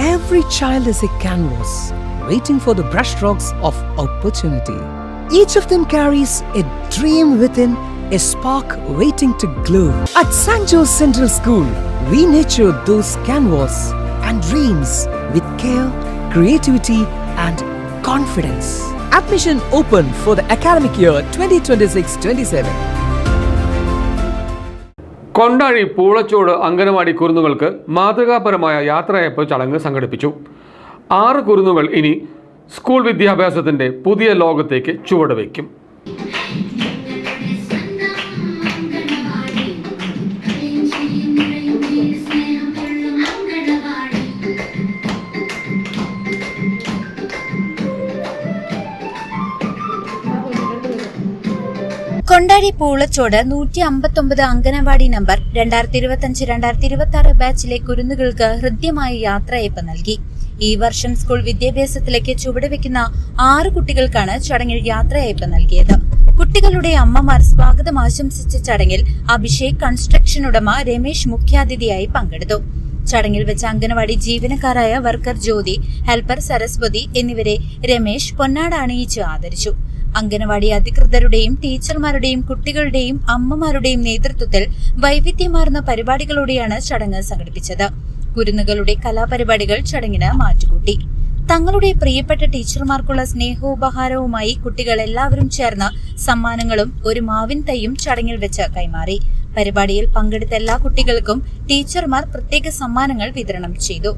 Every child is a canvas waiting for the brushstrokes of opportunity. Each of them carries a dream within, a spark waiting to glow. At St. Joe's Central School, we nurture those canvas and dreams with care, creativity and confidence. Admission open for the academic year 2026-27. Kondazhy പൂളച്ചോട് anganwadi കുരുന്നുകൾക്ക് മാതൃകാപരമായ യാത്രയയപ്പ് ചടങ്ങ് സംഘടിപ്പിച്ചു. 6 കുരുന്നുകൾ ഇനി school വിദ്യാഭ്യാസത്തിൻ്റെ പുതിയ ലോകത്തേക്ക് ചുവടുവയ്ക്കും. Kondazhy പൂളച്ചോട് 159 anganwadi number 2025-2026 ബാച്ചിലെ കുരുന്നുകൾക്ക് ഹൃദ്യമായ യാത്രയയപ്പ് നൽകി. ഈ വർഷം സ്കൂൾ വിദ്യാഭ്യാസത്തിലേക്ക് ചുവടുവെക്കുന്ന 6 കുട്ടികൾക്കാണ് ചടങ്ങിൽ യാത്രയയപ്പ് നൽകിയത്. കുട്ടികളുടെ അമ്മമാർ സ്വാഗതം ആശംസിച്ച ചടങ്ങിൽ അഭിഷേക് കൺസ്ട്രക്ഷൻ ഉടമ രമേശ് മുഖ്യാതിഥിയായി പങ്കെടുത്തു. ചടങ്ങിൽ വെച്ച അംഗനവാടി ജീവനക്കാരായ വർക്കർ ജ്യോതി, ഹെൽപ്പർ സരസ്വതി എന്നിവരെ രമേശ് പൊന്നാട അണിയിച്ച് ആദരിച്ചു. അംഗനവാടി അധികൃതരുടെയും ടീച്ചർമാരുടെയും കുട്ടികളുടെയും അമ്മമാരുടെയും നേതൃത്വത്തിൽ വൈവിധ്യമാർന്ന പരിപാടികളോടെയാണ് ചടങ്ങ് സംഘടിപ്പിച്ചത്. കുരുന്നുകളുടെ കലാപരിപാടികൾ ചടങ്ങിന് മാറ്റുകൂട്ടി. തങ്ങളുടെ പ്രിയപ്പെട്ട ടീച്ചർമാർക്കുള്ള സ്നേഹോപഹാരവുമായി കുട്ടികൾ എല്ലാവരും ചേർന്ന് സമ്മാനങ്ങളും ഒരു മാവിൻ തൈയും ചടങ്ങിൽ വെച്ച് കൈമാറി. പരിപാടിയിൽ പങ്കെടുത്ത എല്ലാ കുട്ടികൾക്കും ടീച്ചർമാർ പ്രത്യേക സമ്മാനങ്ങൾ വിതരണം ചെയ്തു.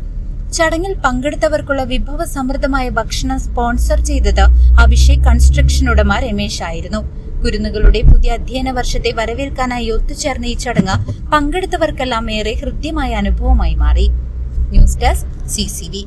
ചടങ്ങിൽ പങ്കെടുത്തവർക്കുള്ള വിഭവ സമൃദ്ധമായ ഭക്ഷണം സ്പോൺസർ ചെയ്തത് അഭിഷേക് കൺസ്ട്രക്ഷൻ ഉടമ രമേശ് ആയിരുന്നു. കുരുന്നുകളുടെ പുതിയ അധ്യയന വർഷത്തെ വരവേൽക്കാനായി ഒത്തുചേർന്ന ഈ ചടങ്ങ് പങ്കെടുത്തവർക്കെല്ലാം ഏറെ ഹൃദ്യമായ അനുഭവമായി മാറി. News desk CCV.